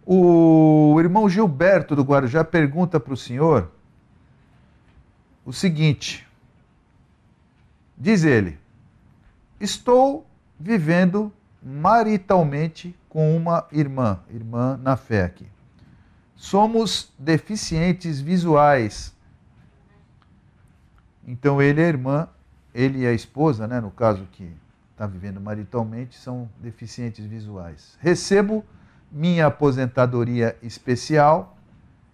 O irmão Gilberto do Guarujá pergunta para o senhor o seguinte, diz ele, estou vivendo maritalmente com uma irmã na fé aqui. Somos deficientes visuais. Então ele e a irmã, ele e a esposa, né, no caso que está vivendo maritalmente, são deficientes visuais. Recebo minha aposentadoria especial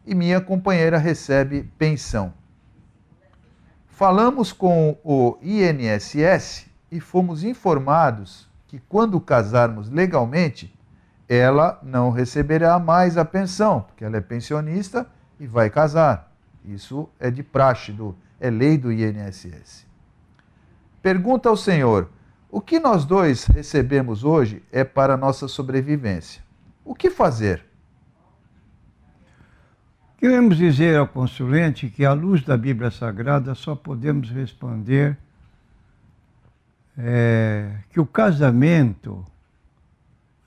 e minha companheira recebe pensão. Falamos com o INSS e fomos informados que quando casarmos legalmente, ela não receberá mais a pensão, porque ela é pensionista e vai casar. Isso é de praxe, é lei do INSS. Pergunta ao Senhor, o que nós dois recebemos hoje é para a nossa sobrevivência. O que fazer? Queremos dizer ao consulente que, à luz da Bíblia Sagrada, só podemos responder que o casamento,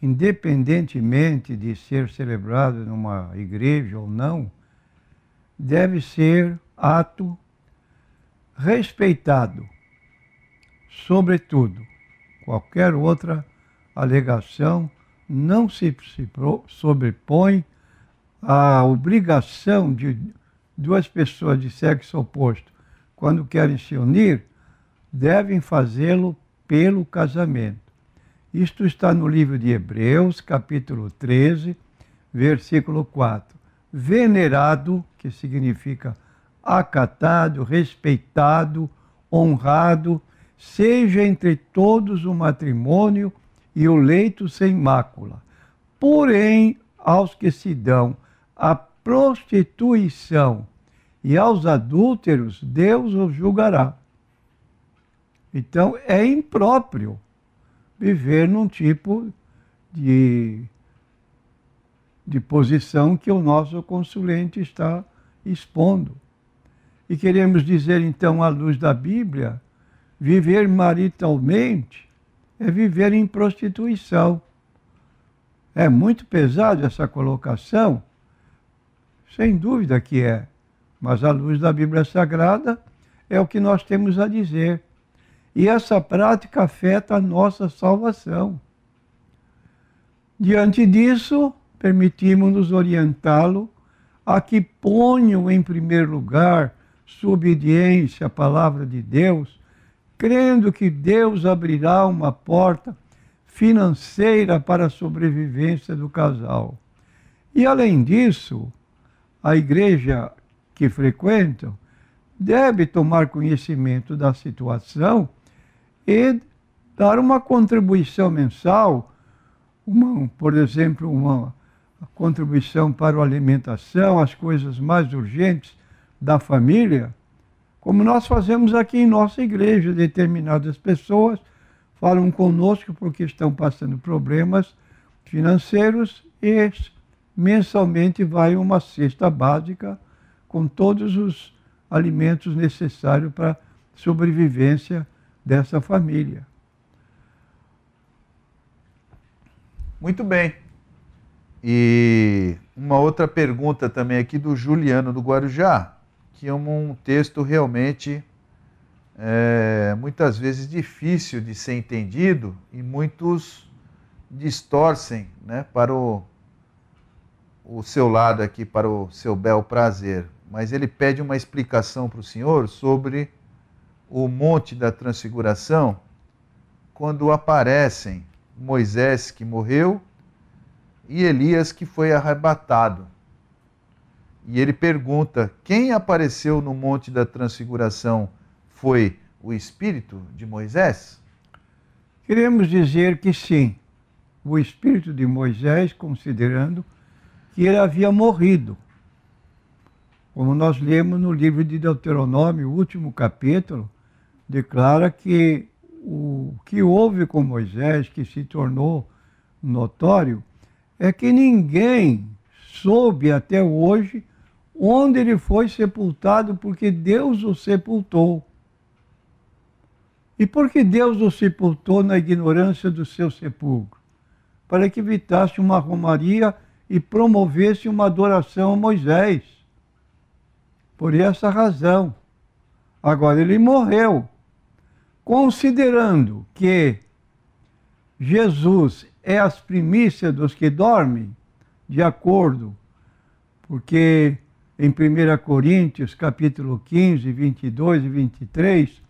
independentemente de ser celebrado numa igreja ou não, deve ser ato respeitado, sobretudo. Qualquer outra alegação não se sobrepõe à obrigação de duas pessoas de sexo oposto, quando querem se unir, devem fazê-lo pelo casamento. Isto está no livro de Hebreus, capítulo 13, versículo 4. Venerado, que significa acatado, respeitado, honrado, seja entre todos o matrimônio e o leito sem mácula. Porém, aos que se dão à prostituição e aos adúlteros, Deus os julgará. Então, é impróprio viver num tipo de posição que o nosso consulente está expondo. E queremos dizer, então, à luz da Bíblia, viver maritalmente é viver em prostituição. É muito pesado essa colocação? Sem dúvida que é. Mas à luz da Bíblia Sagrada é o que nós temos a dizer. E essa prática afeta a nossa salvação. Diante disso, permitimos-nos orientá-lo a que ponham em primeiro lugar sua obediência à palavra de Deus, crendo que Deus abrirá uma porta financeira para a sobrevivência do casal. E além disso, a igreja que frequentam deve tomar conhecimento da situação e dar uma contribuição mensal, por exemplo, uma contribuição para a alimentação, as coisas mais urgentes da família, como nós fazemos aqui em nossa igreja. Determinadas pessoas falam conosco porque estão passando problemas financeiros e mensalmente vai uma cesta básica com todos os alimentos necessários para a sobrevivência dessa família. Muito bem. E uma outra pergunta também aqui do Juliano do Guarujá, que é um texto realmente muitas vezes difícil de ser entendido e muitos distorcem, né, para o seu lado aqui, para o seu bel prazer. Mas ele pede uma explicação para o senhor sobre o Monte da Transfiguração, quando aparecem Moisés, que morreu, e Elias, que foi arrebatado. E ele pergunta, quem apareceu no Monte da Transfiguração foi o Espírito de Moisés? Queremos dizer que sim, o Espírito de Moisés, considerando que ele havia morrido. Como nós lemos no livro de Deuteronômio, o último capítulo, declara que o que houve com Moisés, que se tornou notório, é que ninguém soube até hoje onde ele foi sepultado, porque Deus o sepultou. E por que Deus o sepultou na ignorância do seu sepulcro? Para que evitasse uma romaria e promovesse uma adoração a Moisés. Por essa razão. Agora, ele morreu. Considerando que Jesus é as primícias dos que dormem, de acordo, porque em 1 Coríntios, capítulo 15, 22 e 23,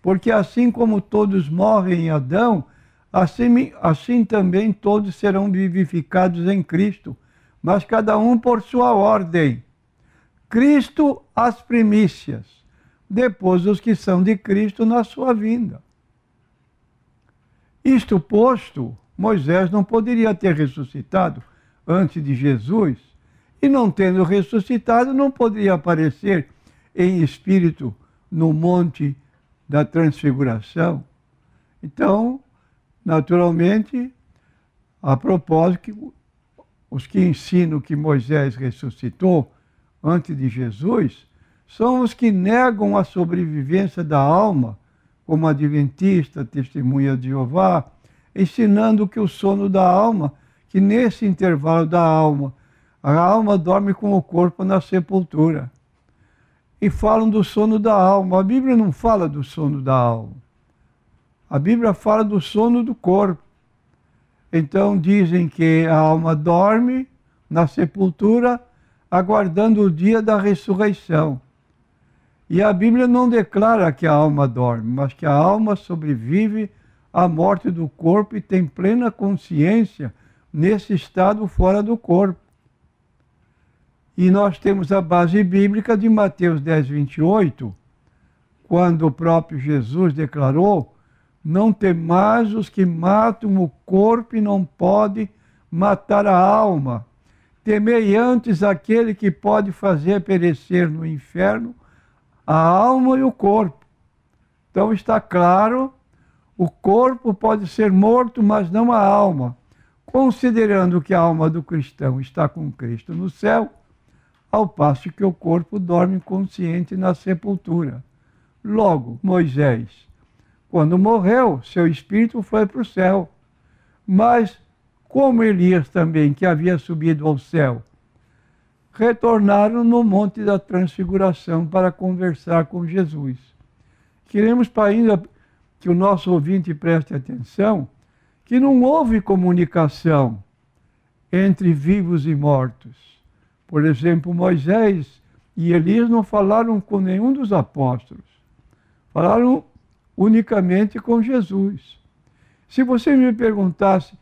porque assim como todos morrem em Adão, assim também todos serão vivificados em Cristo, mas cada um por sua ordem. Cristo as primícias, depois os que são de Cristo na sua vinda. Isto posto, Moisés não poderia ter ressuscitado antes de Jesus, e não tendo ressuscitado, não poderia aparecer em espírito no monte da transfiguração. Então, naturalmente, a propósito, os que ensinam que Moisés ressuscitou antes de Jesus são os que negam a sobrevivência da alma, como adventista, testemunha de Jeová, ensinando que o sono da alma, que nesse intervalo da alma, a alma dorme com o corpo na sepultura. E falam do sono da alma. A Bíblia não fala do sono da alma. A Bíblia fala do sono do corpo. Então dizem que a alma dorme na sepultura, aguardando o dia da ressurreição. E a Bíblia não declara que a alma dorme, mas que a alma sobrevive à morte do corpo e tem plena consciência nesse estado fora do corpo. E nós temos a base bíblica de Mateus 10, 28, quando o próprio Jesus declarou: não temais os que matam o corpo e não podem matar a alma. Temei antes aquele que pode fazer perecer no inferno a alma e o corpo. Então está claro, o corpo pode ser morto, mas não a alma. Considerando que a alma do cristão está com Cristo no céu, ao passo que o corpo dorme consciente na sepultura. Logo, Moisés, quando morreu, seu espírito foi para o céu. Mas, como Elias também, que havia subido ao céu, retornaram no Monte da Transfiguração para conversar com Jesus. Queremos ainda que o nosso ouvinte preste atenção que não houve comunicação entre vivos e mortos. Por exemplo, Moisés e Elias não falaram com nenhum dos apóstolos. Falaram unicamente com Jesus. Se você me perguntasse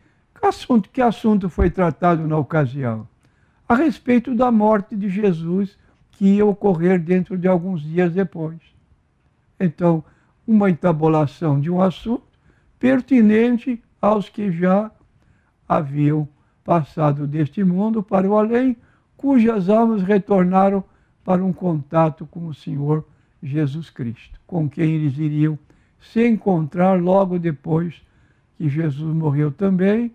que assunto foi tratado na ocasião, a respeito da morte de Jesus, que ia ocorrer dentro de alguns dias depois. Então, uma entabulação de um assunto pertinente aos que já haviam passado deste mundo para o além, cujas almas retornaram para um contato com o Senhor Jesus Cristo, com quem eles iriam se encontrar logo depois que Jesus morreu também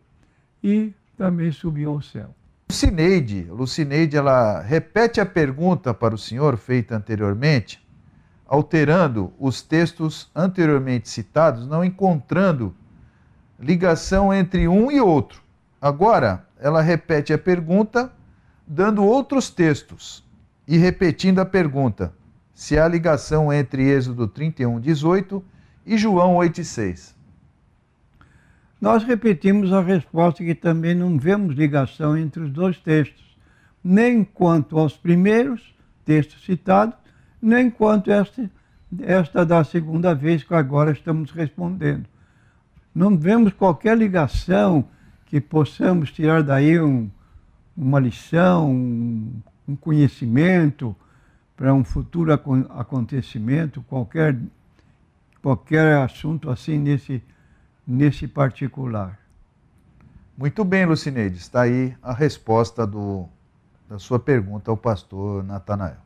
e também subiu ao céu. Lucineide, ela repete a pergunta para o senhor feita anteriormente, alterando os textos anteriormente citados, não encontrando ligação entre um e outro. Agora, ela repete a pergunta, dando outros textos e repetindo a pergunta, se há ligação entre Êxodo 31, 18 e João 8, 6. Nós repetimos a resposta que também não vemos ligação entre os dois textos, nem quanto aos primeiros textos citados, nem quanto esta da segunda vez que agora estamos respondendo. Não vemos qualquer ligação que possamos tirar daí uma lição, um conhecimento para um futuro acontecimento, qualquer assunto assim nesse particular. Muito bem, Lucineide, está aí a resposta da sua pergunta ao pastor Natanael.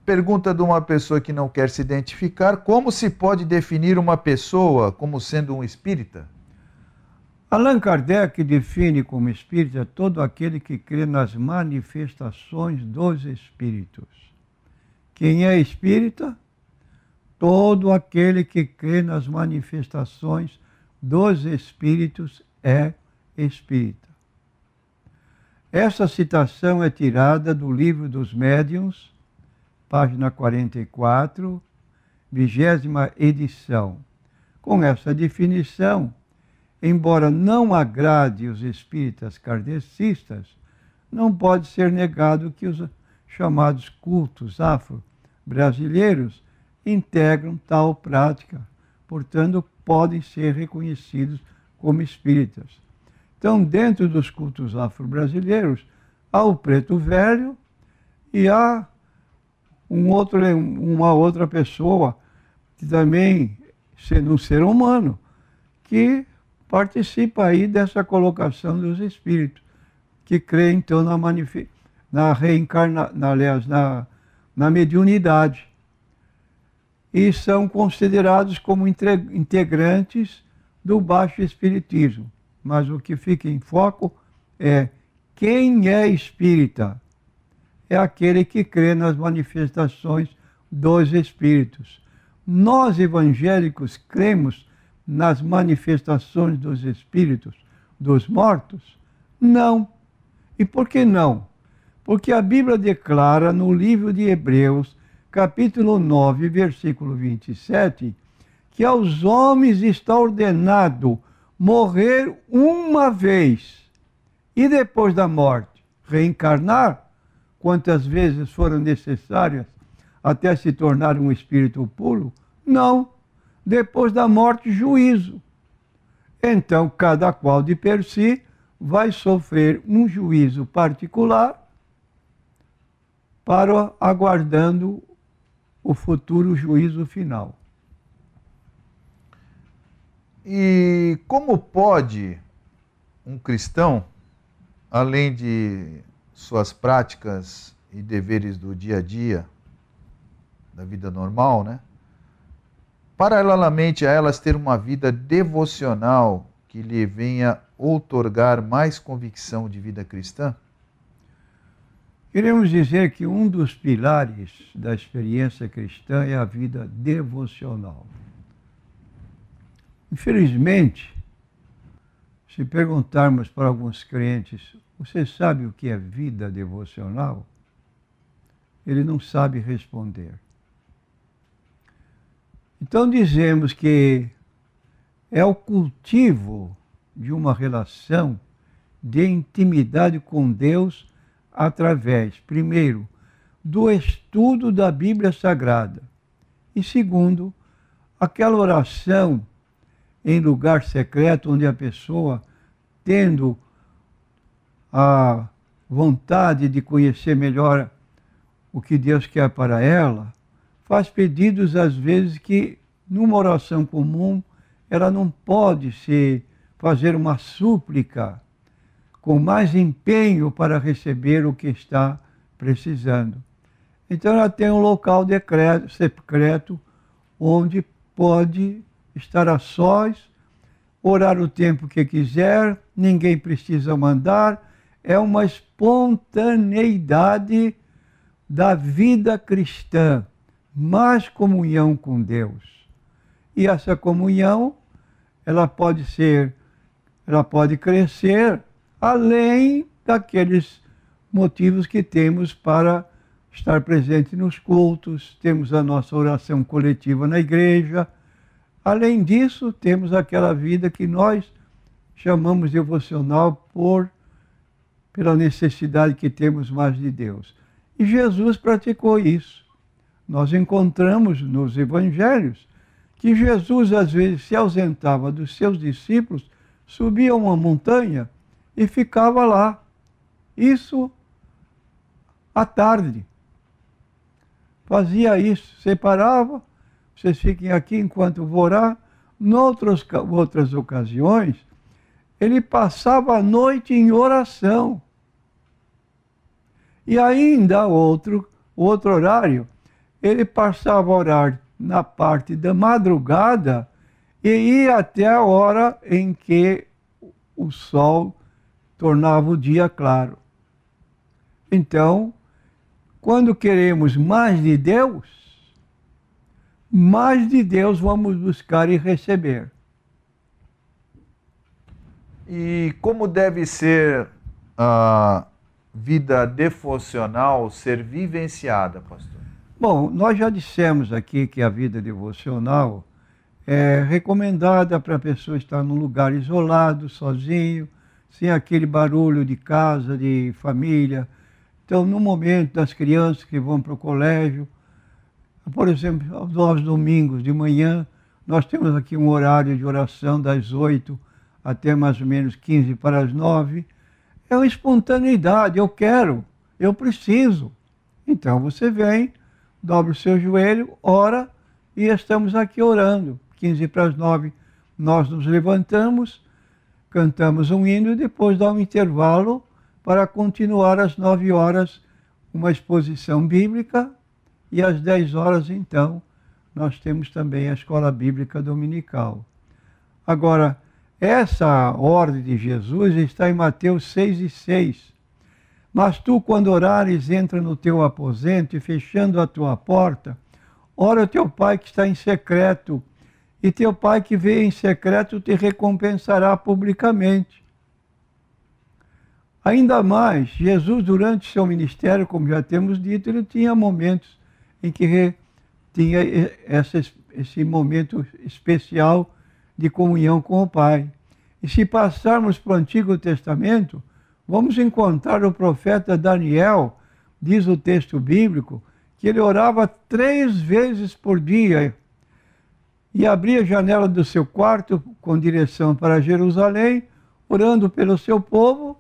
Pergunta de uma pessoa que não quer se identificar: como se pode definir uma pessoa como sendo um espírita? Allan Kardec define como espírita todo aquele que crê nas manifestações dos espíritos. Quem é espírita? Todo aquele que crê nas manifestações dos espíritos é espírita. Essa citação é tirada do Livro dos Médiuns, página 44, 20ª edição. Com essa definição, embora não agrade os espíritas kardecistas, não pode ser negado que os chamados cultos afro-brasileiros integram tal prática, portanto, podem ser reconhecidos como espíritas. Então, dentro dos cultos afro-brasileiros, há o preto velho e há uma outra pessoa que também, sendo um ser humano, que participa aí dessa colocação dos espíritos, que crê então na mediunidade. E são considerados como integrantes do baixo espiritismo. Mas o que fica em foco é quem é espírita. É aquele que crê nas manifestações dos espíritos. Nós, evangélicos, cremos nas manifestações dos espíritos dos mortos? Não. E por que não? Porque a Bíblia declara no livro de Hebreus, capítulo 9, versículo 27, que aos homens está ordenado morrer uma vez e depois da morte reencarnar, quantas vezes foram necessárias até se tornar um espírito puro? Não. Depois da morte, juízo. Então, cada qual de per si vai sofrer um juízo particular para aguardando o futuro juízo final. E como pode um cristão, além de suas práticas e deveres do dia a dia, da vida normal, né? Paralelamente a elas, ter uma vida devocional que lhe venha outorgar mais convicção de vida cristã? Queremos dizer que um dos pilares da experiência cristã é a vida devocional. Infelizmente, se perguntarmos para alguns crentes, você sabe o que é vida devocional? Ele não sabe responder. Então dizemos que é o cultivo de uma relação de intimidade com Deus através, primeiro, do estudo da Bíblia Sagrada e, segundo, aquela oração em lugar secreto onde a pessoa, tendo a vontade de conhecer melhor o que Deus quer para ela, faz pedidos às vezes que numa oração comum ela não pode se fazer uma súplica com mais empenho para receber o que está precisando. Então ela tem um local secreto onde pode estar a sós, orar o tempo que quiser, ninguém precisa mandar, é uma espontaneidade da vida cristã, mais comunhão com Deus. E essa comunhão, ela pode crescer além daqueles motivos que temos para estar presente nos cultos, temos a nossa oração coletiva na igreja. Além disso, temos aquela vida que nós chamamos devocional pela necessidade que temos mais de Deus. E Jesus praticou isso. Nós encontramos nos evangelhos que Jesus às vezes se ausentava dos seus discípulos, subia uma montanha e ficava lá. Isso à tarde. Fazia isso, separava, vocês fiquem aqui enquanto vou orar. Outras ocasiões, ele passava a noite em oração. E ainda outro horário, ele passava a orar na parte da madrugada e ia até a hora em que o sol tornava o dia claro. Então, quando queremos mais de Deus vamos buscar e receber. E como deve ser vida devocional ser vivenciada, pastor? Bom, nós já dissemos aqui que a vida devocional é recomendada para a pessoa estar num lugar isolado, sozinho, sem aquele barulho de casa, de família. Então, no momento das crianças que vão para o colégio, por exemplo, aos domingos de manhã, nós temos aqui um horário de oração das 8 até mais ou menos 15 para as 9. É uma espontaneidade, eu quero, eu preciso. Então você vem, dobra o seu joelho, ora, e estamos aqui orando. 15 para as 9 nós nos levantamos, cantamos um hino e depois dá um intervalo para continuar às 9 horas uma exposição bíblica, e às 10 horas, então, nós temos também a escola bíblica dominical. Agora, essa ordem de Jesus está em Mateus 6:6. Mas tu, quando orares, entra no teu aposento e, fechando a tua porta, ora ao teu Pai que está em secreto, e teu Pai que vê em secreto te recompensará publicamente. Ainda mais, Jesus, durante seu ministério, como já temos dito, ele tinha momentos em que tinha esse momento especial de comunhão com o Pai. E se passarmos para o Antigo Testamento, vamos encontrar o profeta Daniel, diz o texto bíblico, que ele orava 3 vezes por dia e abria a janela do seu quarto com direção para Jerusalém, orando pelo seu povo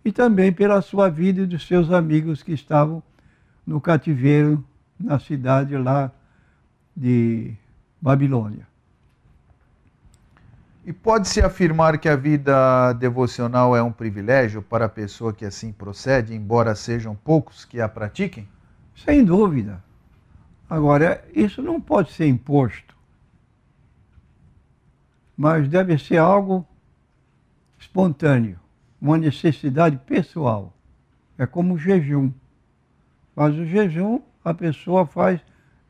e também pela sua vida e dos seus amigos que estavam no cativeiro, na cidade lá de Babilônia. E pode-se afirmar que a vida devocional é um privilégio para a pessoa que assim procede, embora sejam poucos que a pratiquem? Sem dúvida. Agora, isso não pode ser imposto, mas deve ser algo espontâneo, uma necessidade pessoal. É como o jejum. Mas o jejum a pessoa faz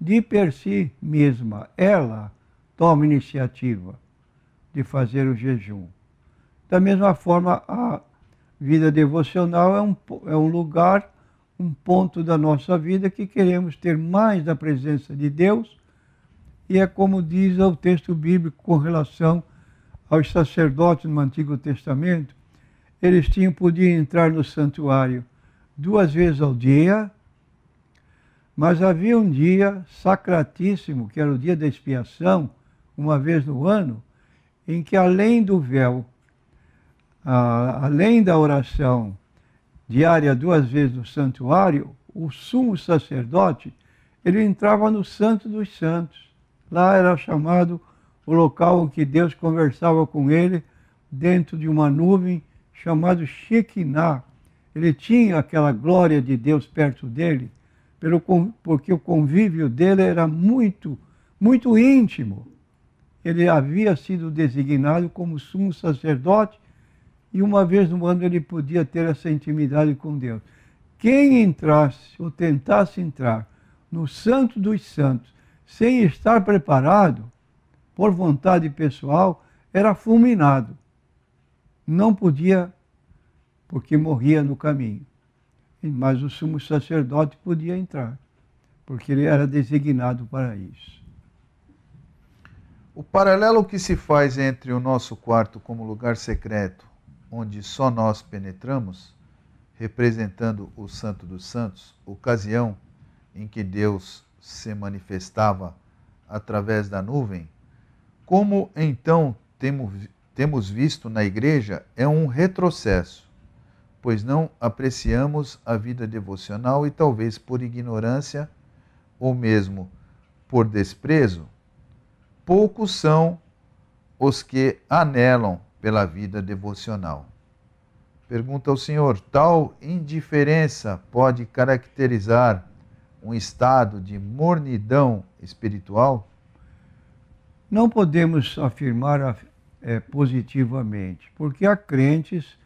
de per si mesma. Ela toma iniciativa de fazer o jejum. Da mesma forma, a vida devocional é um lugar, um ponto da nossa vida que queremos ter mais da presença de Deus, e é como diz o texto bíblico com relação aos sacerdotes no Antigo Testamento, eles podiam entrar no santuário 2 vezes ao dia, mas havia um dia sacratíssimo, que era o dia da expiação, uma vez no ano, em que além do véu, além da oração diária 2 vezes no santuário, o sumo sacerdote, ele entrava no Santo dos Santos. Lá era chamado o local em que Deus conversava com ele, dentro de uma nuvem chamado Shekinah. Ele tinha aquela glória de Deus perto dele, porque o convívio dele era muito, muito íntimo. Ele havia sido designado como sumo sacerdote e uma vez no ano ele podia ter essa intimidade com Deus. Quem entrasse ou tentasse entrar no Santo dos Santos sem estar preparado, por vontade pessoal, era fulminado. Não podia, porque morria no caminho. Mas o sumo sacerdote podia entrar, porque ele era designado para isso. O paralelo que se faz entre o nosso quarto como lugar secreto, onde só nós penetramos, representando o Santo dos Santos, ocasião em que Deus se através da nuvem, como então temos visto na igreja, é um retrocesso, pois não apreciamos a vida devocional e talvez por ignorância ou mesmo por desprezo, poucos são os que anelam pela vida devocional. Pergunta ao Senhor, tal indiferença pode caracterizar um estado de mornidão espiritual? Não podemos afirmar positivamente, porque há crentes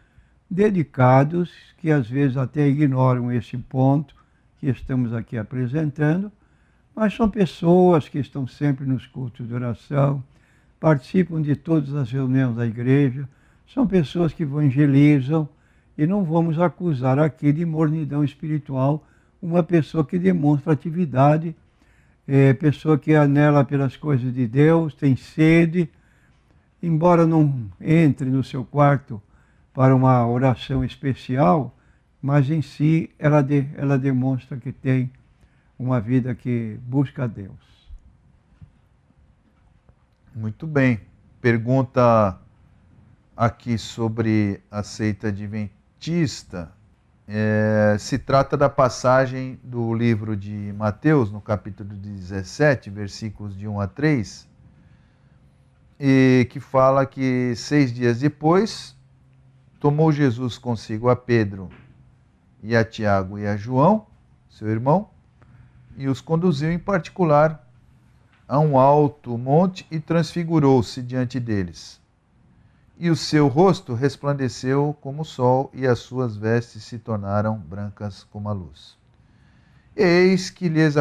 dedicados que às vezes até ignoram esse ponto que estamos aqui apresentando, mas são pessoas que estão sempre nos cultos de oração, participam de todas as reuniões da igreja, são pessoas que evangelizam E não vamos acusar aqui de mornidão espiritual uma pessoa que demonstra atividade, pessoa que anela pelas coisas de Deus, tem sede, embora não entre no seu quarto para uma oração especial, mas em si ela demonstra que tem uma vida que busca a Deus. Muito bem. Pergunta aqui sobre a seita adventista. Se trata da passagem do livro de Mateus, no capítulo 17, versículos de 1 a 3, e que fala que 6 dias depois tomou Jesus consigo a Pedro e a Tiago e a João, seu irmão, e os conduziu em particular a um alto monte e transfigurou-se diante deles. E o seu rosto resplandeceu como o sol, e as suas vestes se tornaram brancas como a luz. Eis que lhes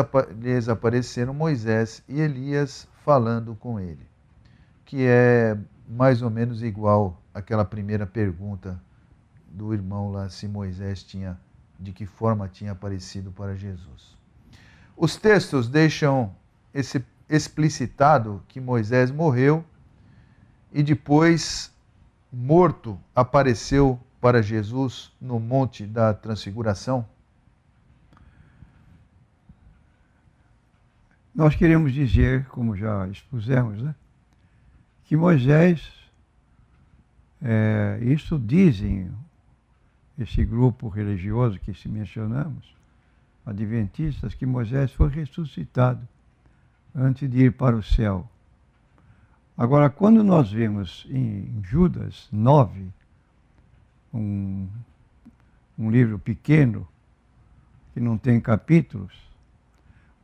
apareceram Moisés e Elias falando com ele, que é mais ou menos igual àquela primeira pergunta do irmão lá, se Moisés tinha, de que forma tinha aparecido para Jesus. Os textos deixam explicitado que Moisés morreu e depois, morto, apareceu para Jesus no Monte da Transfiguração? Nós queremos dizer, como já expusemos, né, que Moisés, isso dizem esse grupo religioso que se mencionamos, adventistas, que Moisés foi ressuscitado antes de ir para o céu. Agora, quando nós vemos em Judas 9, um livro pequeno, que não tem capítulos,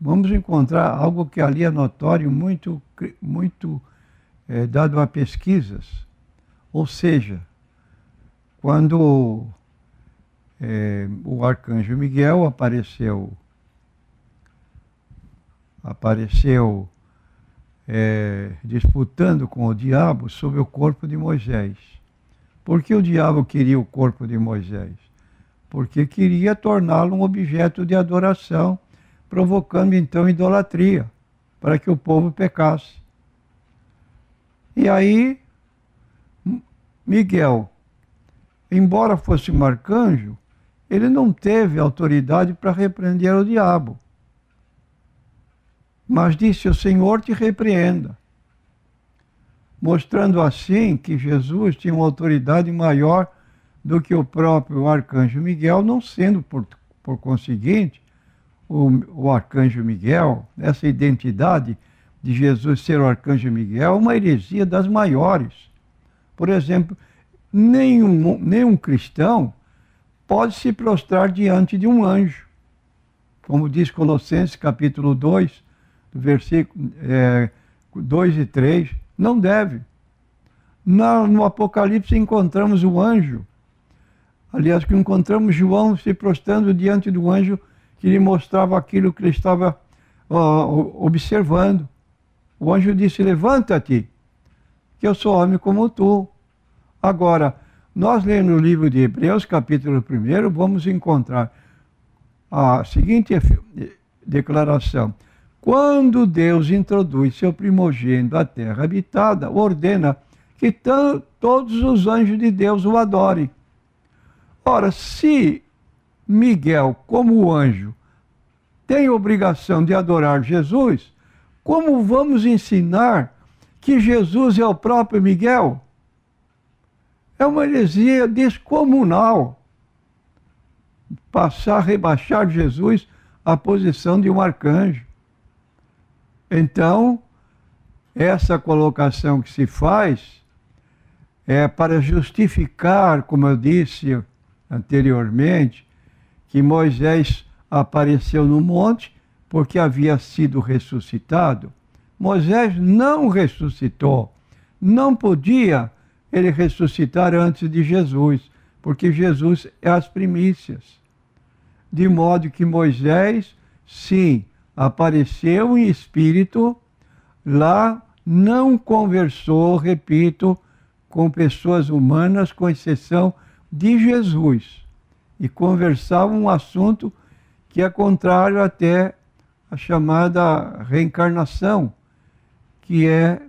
vamos encontrar algo que ali é notório, muito dado a pesquisas. Ou seja, quando o arcanjo Miguel apareceu disputando com o diabo sobre o corpo de Moisés. Por que o diabo queria o corpo de Moisés? Porque queria torná-lo um objeto de adoração, provocando então idolatria, para que o povo pecasse. E aí, Miguel, embora fosse um arcanjo, ele não teve autoridade para repreender o diabo. Mas disse: o Senhor te repreenda. Mostrando assim que Jesus tinha uma autoridade maior do que o próprio arcanjo Miguel, não sendo, por conseguinte, o arcanjo Miguel, essa identidade de Jesus ser o arcanjo Miguel, é uma heresia das maiores. Por exemplo, nenhum cristão pode se prostrar diante de um anjo. Como diz Colossenses capítulo 2, versículo 2 e 3, não deve. No Apocalipse encontramos o anjo. Aliás, que encontramos João se prostrando diante do anjo que lhe mostrava aquilo que ele estava observando. O anjo disse: levanta-te, que eu sou homem como tu. Agora, nós lendo o livro de Hebreus, capítulo 1, vamos encontrar a seguinte declaração: quando Deus introduz seu primogênito à terra habitada, ordena que todos os anjos de Deus o adorem. Ora, se Miguel, como anjo, tem obrigação de adorar Jesus, como vamos ensinar que Jesus é o próprio Miguel? É uma heresia descomunal rebaixar Jesus à posição de um arcanjo. Então, essa colocação que se faz é para justificar, como eu disse anteriormente, que Moisés apareceu no monte porque havia sido ressuscitado. Moisés não ressuscitou. Não podia ele ressuscitar antes de Jesus, porque Jesus é as primícias. De modo que Moisés, sim, apareceu em espírito, lá não conversou, repito, com pessoas humanas, com exceção de Jesus e conversavam um assunto que é contrário até a chamada reencarnação, que é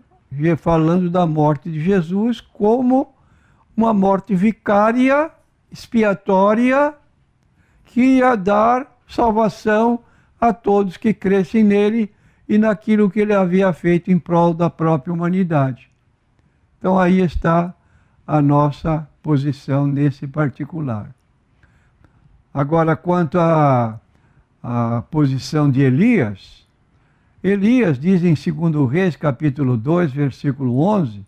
falando da morte de Jesus como uma morte vicária, expiatória, que ia dar salvação a todos que crescem nele e naquilo que ele havia feito em prol da própria humanidade. Então aí está a nossa posição nesse particular. Agora, quanto à posição de Elias, Elias diz em 2 Reis, capítulo 2, versículo 11,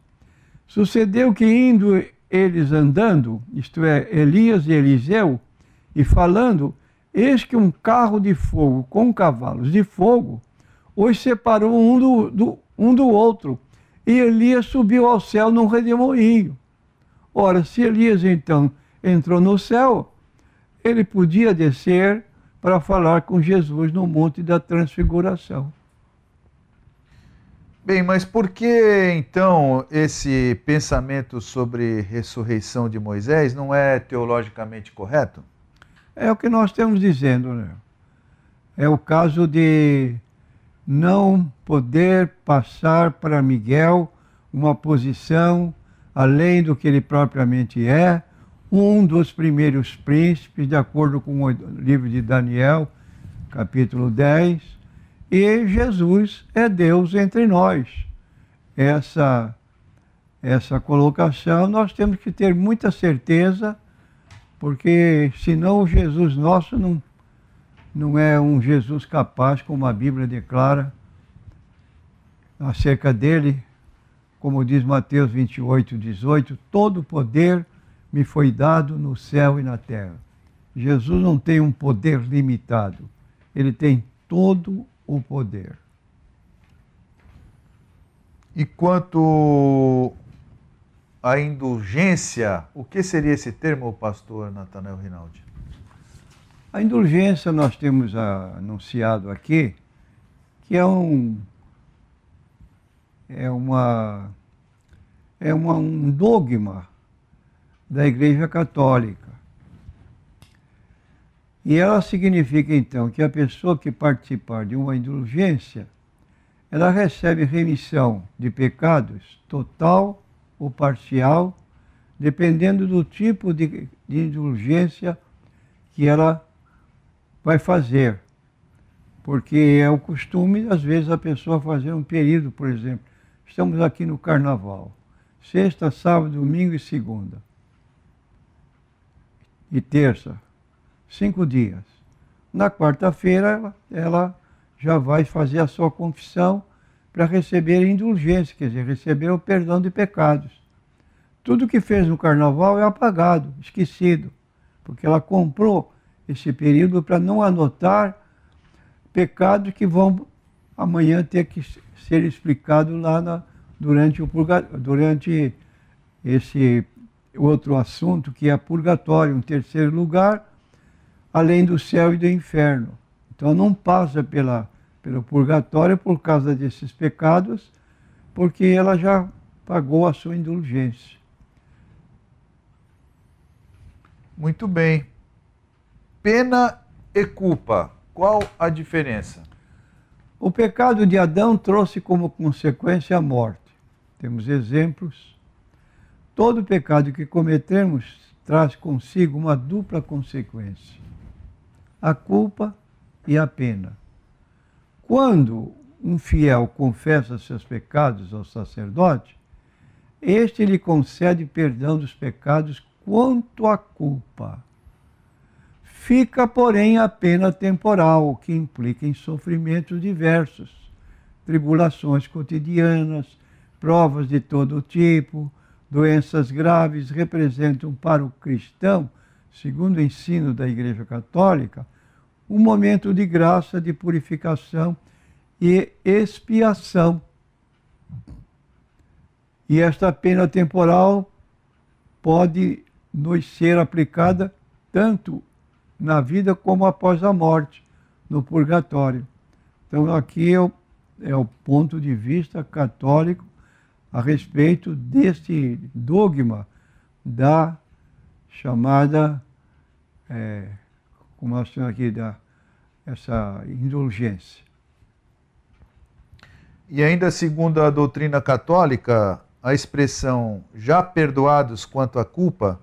sucedeu que indo eles andando, isto é, Elias e Eliseu, e falando, eis que um carro de fogo com cavalos de fogo os separou um do outro, e Elias subiu ao céu num redemoinho. Ora, se Elias então entrou no céu, ele podia descer para falar com Jesus no Monte da Transfiguração. Bem, mas por que então esse pensamento sobre ressurreição de Moisés não é teologicamente correto? É o que nós estamos dizendo, né? É o caso de não poder passar para Miguel uma posição além do que ele propriamente é, um dos primeiros príncipes, de acordo com o livro de Daniel, capítulo 10, e Jesus é Deus entre nós. Essa colocação nós temos que ter muita certeza, porque senão o Jesus nosso não é um Jesus capaz, como a Bíblia declara acerca dele, como diz Mateus 28, 18, todo poder me foi dado no céu e na terra. Jesus não tem um poder limitado, ele tem todo o poder. E quanto à indulgência, o que seria esse termo, pastor Natanael Rinaldi? A indulgência nós temos anunciado aqui, que é um dogma da Igreja Católica. E ela significa, então, que a pessoa que participar de uma indulgência, ela recebe remissão de pecados, total ou parcial, dependendo do tipo de indulgência que ela vai fazer. Porque é o costume, às vezes, a pessoa fazer um período, por exemplo, estamos aqui no Carnaval, sexta, sábado, domingo e segunda. E terça, 5 dias. Na quarta-feira, ela já vai fazer a sua confissão para receber a indulgência, quer dizer, receber o perdão de pecados. Tudo que fez no Carnaval é apagado, esquecido, porque ela comprou esse período para não anotar pecados que vão amanhã ter que ser explicados lá durante esse outro assunto, que é purgatório, em terceiro lugar, além do céu e do inferno. Então não passa pelo purgatório por causa desses pecados, porque ela já pagou a sua indulgência. Muito bem. Pena e culpa, qual a diferença? O pecado de Adão trouxe como consequência a morte. Temos exemplos. Todo pecado que cometemos traz consigo uma dupla consequência: a culpa e a pena. Quando um fiel confessa seus pecados ao sacerdote, este lhe concede perdão dos pecados quanto à culpa. Fica, porém, a pena temporal, que implica em sofrimentos diversos, tribulações cotidianas, provas de todo tipo, doenças graves, representam para o cristão, segundo o ensino da Igreja Católica, um momento de graça, de purificação e expiação. E esta pena temporal pode nos ser aplicada tanto na vida como após a morte, no purgatório. Então aqui é o ponto de vista católico a respeito deste dogma da chamada, como nós temos aqui, essa indulgência. E ainda segundo a doutrina católica, a expressão já perdoados quanto à culpa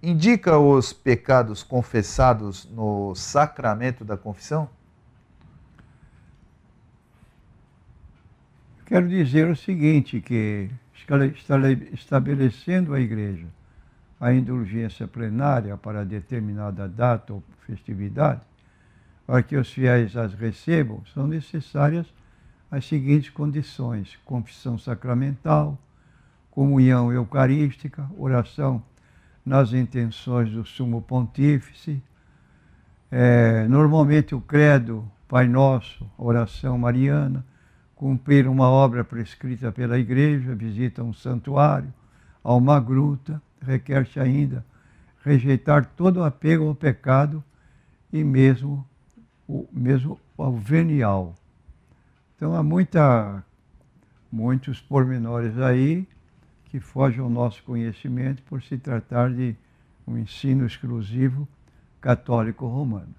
indica os pecados confessados no sacramento da confissão? Quero dizer o seguinte, que estabelecendo a Igreja a indulgência plenária para determinada data ou festividade, para que os fiéis as recebam, são necessárias as seguintes condições: confissão sacramental, comunhão eucarística, oração nas intenções do Sumo Pontífice, normalmente o credo, Pai Nosso, oração mariana, cumprir uma obra prescrita pela Igreja, visita a um santuário, a uma gruta, requer-se ainda rejeitar todo apego ao pecado e mesmo ao venial. Então há muitos pormenores aí que fogem ao nosso conhecimento por se tratar de um ensino exclusivo católico romano.